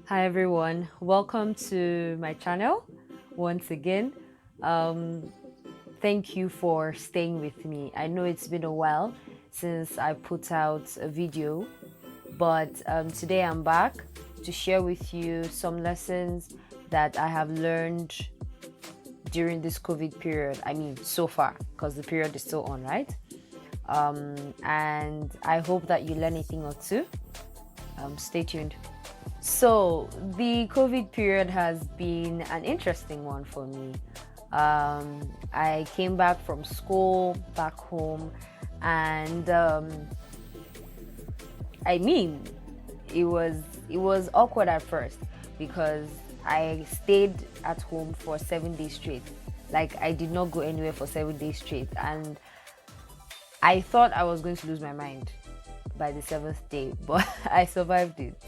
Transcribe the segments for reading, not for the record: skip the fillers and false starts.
Hi everyone, welcome to my channel once again. Um, Thank you for staying with me. I know it's been a while since I put out a video, but today I'm back to share with you some lessons that I have learned during this COVID period. I mean, so far, because the period is still on, right? And I hope that you learn a thing or two. Stay tuned. So, the COVID period has been an interesting one for me. I came back from school back home, and I mean, it was awkward at first because I stayed at home for 7 days straight. Like I did not go anywhere for 7 days straight, and I thought I was going to lose my mind by the seventh day, but I survived it.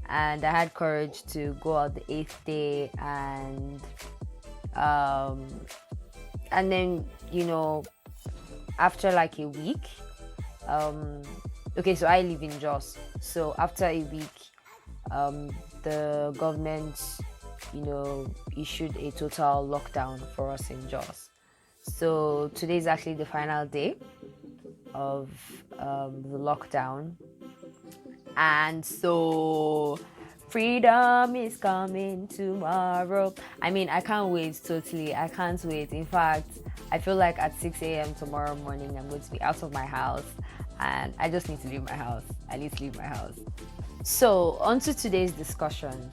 And I had courage to go out the eighth day, um, and then after like a week, um, okay, so I live in Jos. So after a week, the government, issued a total lockdown for us in Jos. So today is actually the final day of the lockdown, and so freedom is coming tomorrow. I mean, I can't wait, totally. I can't wait. In fact, I feel like at 6 a.m. tomorrow morning, I'm going to be out of my house and I just need to leave my house. I need to leave my house. So, on to today's discussion.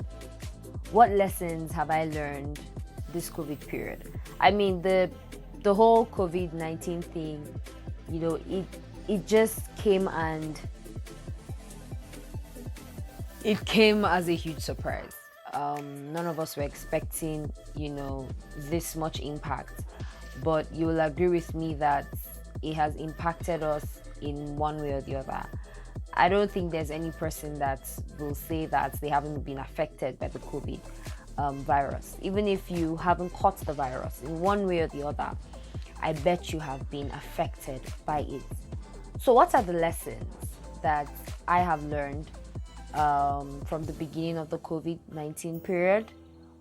What lessons have I learned this COVID period? I mean, the whole COVID-19 thing, it just came, and it came as a huge surprise. None of us were expecting, this much impact. But you will agree with me that it has impacted us in one way or the other. I don't think there's any person that will say that they haven't been affected by the COVID virus. Even if you haven't caught the virus in one way or the other, I bet you have been affected by it. So, what are the lessons that I have learned from the beginning of the COVID-19 period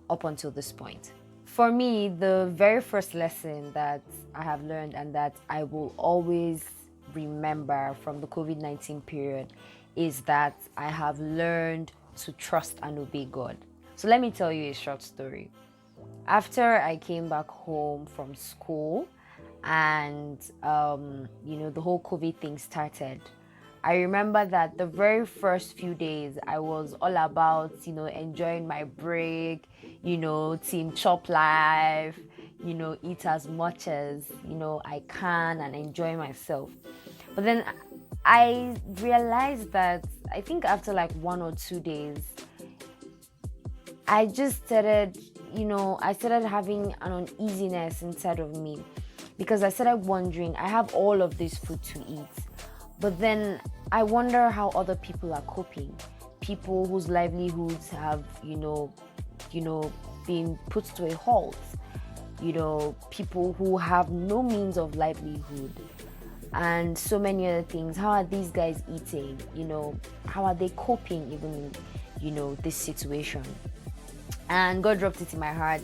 up until this point? For me, the very first lesson that I have learned and that I will always remember from the COVID-19 period is that I have learned to trust and obey God. So let me tell you a short story. After I came back home from school and the whole COVID thing started, I remember that the very first few days I was all about, enjoying my break, team chop life, eat as much as, I can and enjoy myself. But then I realized that I think after like 1 or 2 days, I just started, I started having an uneasiness inside of me because I started wondering, I have all of this food to eat, but then I wonder how other people are coping. People whose livelihoods have, been put to a halt. People who have no means of livelihood and so many other things. How are these guys eating? How are they coping even in, this situation? And God dropped it in my heart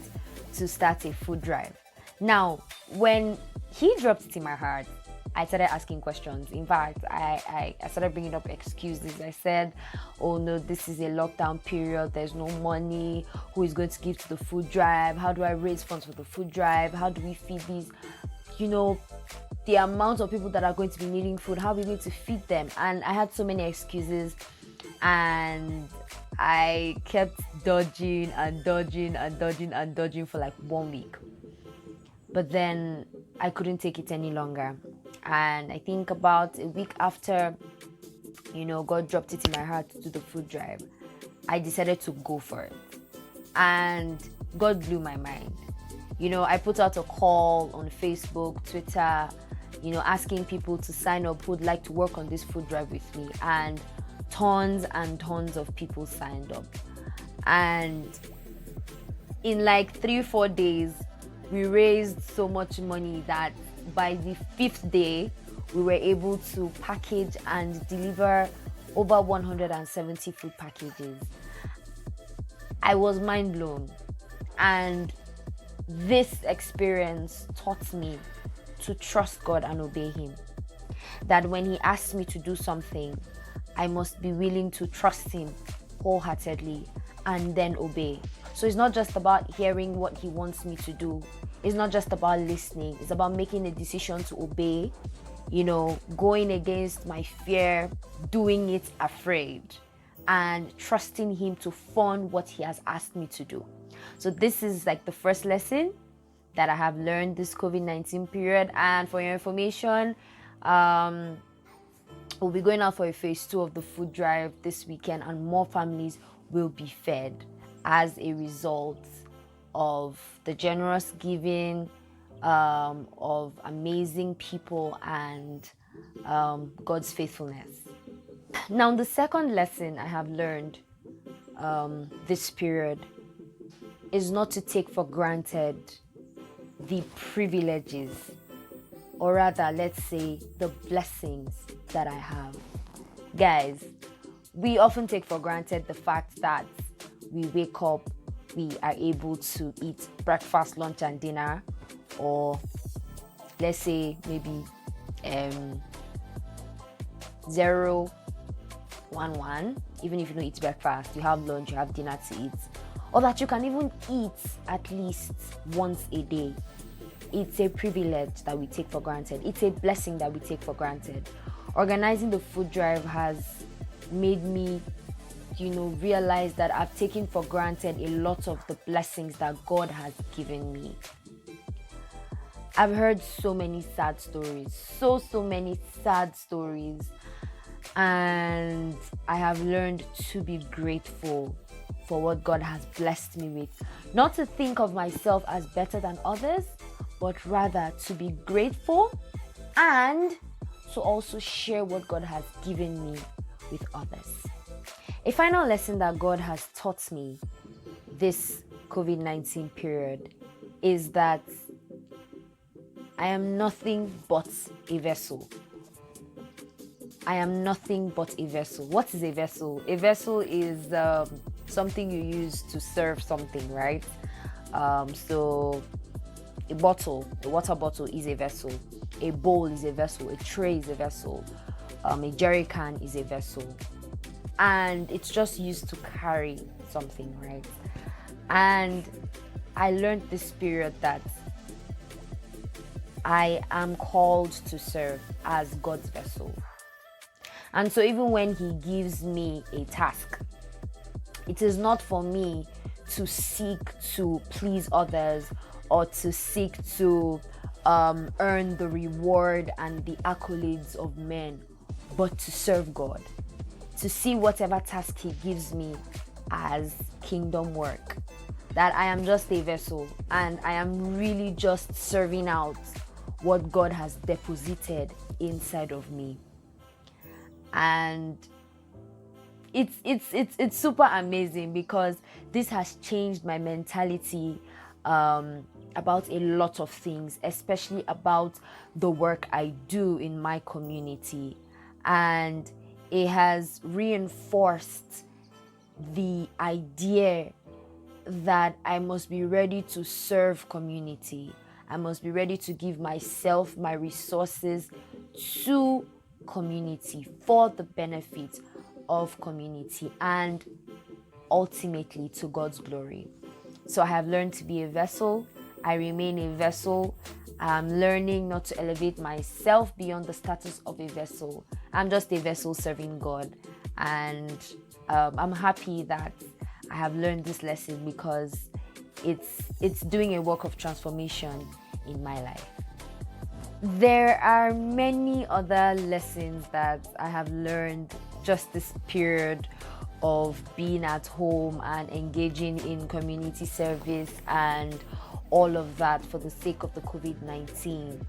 to start a food drive. Now, when He dropped it in my heart, I started asking questions. In fact, I started bringing up excuses. I said, oh no, this is a lockdown period. There's no money. Who is going to give to the food drive? How do I raise funds for the food drive? How do we feed these, the amount of people that are going to be needing food? How are we going to feed them? And I had so many excuses, and I kept dodging and dodging and dodging and dodging for like 1 week. But then I couldn't take it any longer. And I think about a week after, God dropped it in my heart to do the food drive, I decided to go for it. And God blew my mind. I put out a call on Facebook, Twitter, asking people to sign up who would like to work on this food drive with me. And tons of people signed up. And in like 3-4 days, we raised so much money that by the 5th day, we were able to package and deliver over 170 food packages. I was mind blown. And this experience taught me to trust God and obey Him. That when He asks me to do something, I must be willing to trust Him wholeheartedly and then obey. So it's not just about hearing what He wants me to do. It's not just about listening. It's about making a decision to obey, going against my fear, doing it afraid, and trusting Him to fund what He has asked me to do. So this is like the first lesson that I have learned this COVID-19 period. And for your information, we'll be going out for a phase 2 of the food drive this weekend, and more families will be fed as a result of the generous giving of amazing people and God's faithfulness. Now, the second lesson I have learned this period is not to take for granted the privileges, or rather, let's say, the blessings that I have. Guys, we often take for granted the fact that we wake up, we are able to eat breakfast, lunch, and dinner, or let's say maybe 0, 1, 1. Even if you don't eat breakfast, you have lunch, you have dinner to eat, or that you can even eat at least once a day. It's a privilege that we take for granted. It's a blessing that we take for granted. Organizing the food drive has made me realize that I've taken for granted a lot of the blessings that God has given me. I've heard so many sad stories, so many sad stories, and I have learned to be grateful for what God has blessed me with. Not to think of myself as better than others, but rather to be grateful and to also share what God has given me with others. A final lesson that God has taught me this COVID-19 period is that I am nothing but a vessel. I am nothing but a vessel. What is a vessel? A vessel is something you use to serve something, right? So a water bottle is a vessel. A bowl is a vessel. A tray is a vessel. A jerry can is a vessel. And it's just used to carry something, right? And I learned this period that I am called to serve as God's vessel. And so even when He gives me a task, it is not for me to seek to please others or to seek to earn the reward and the accolades of men, but to serve God, to see whatever task He gives me as kingdom work, that I am just a vessel and I am really just serving out what God has deposited inside of me. And it's super amazing because this has changed my mentality about a lot of things, especially about the work I do in my community. And it has reinforced the idea that I must be ready to serve community. I must be ready to give myself, my resources to community for the benefit of community and ultimately to God's glory. So I have learned to be a vessel. I remain a vessel. I'm learning not to elevate myself beyond the status of a vessel. I'm just a vessel serving God. And I'm happy that I have learned this lesson because it's doing a work of transformation in my life. There are many other lessons that I have learned just this period of being at home and engaging in community service and all of that for the sake of the COVID-19.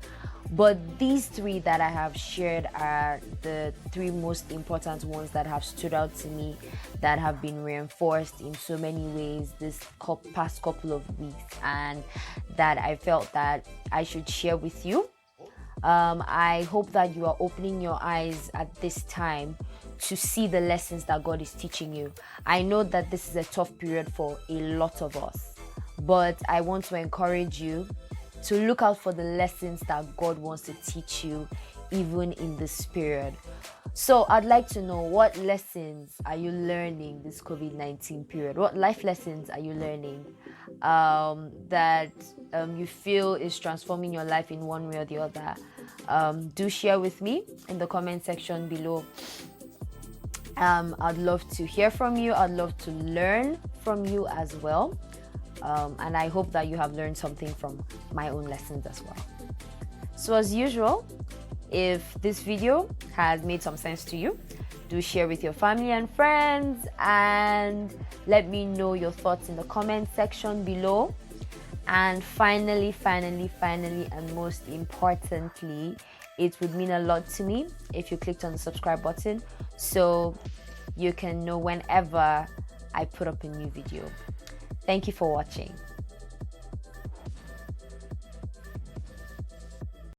But these three that I have shared are the three most important ones that have stood out to me, that have been reinforced in so many ways this past couple of weeks, and that I felt that I should share with you. I hope that you are opening your eyes at this time to see the lessons that God is teaching you. I know that this is a tough period for a lot of us, but I want to encourage you to look out for the lessons that God wants to teach you even in this period. So I'd like to know, what lessons are you learning this COVID-19 period? What life lessons are you learning that you feel is transforming your life in one way or the other? Do share with me in the comment section below. I'd love to hear from you. I'd love to learn from you as well. And I hope that you have learned something from my own lessons as well. So as usual, if this video has made some sense to you, do share with your family and friends, and let me know your thoughts in the comment section below. And finally, and most importantly, it would mean a lot to me if you clicked on the subscribe button so you can know whenever I put up a new video. Thank you for watching.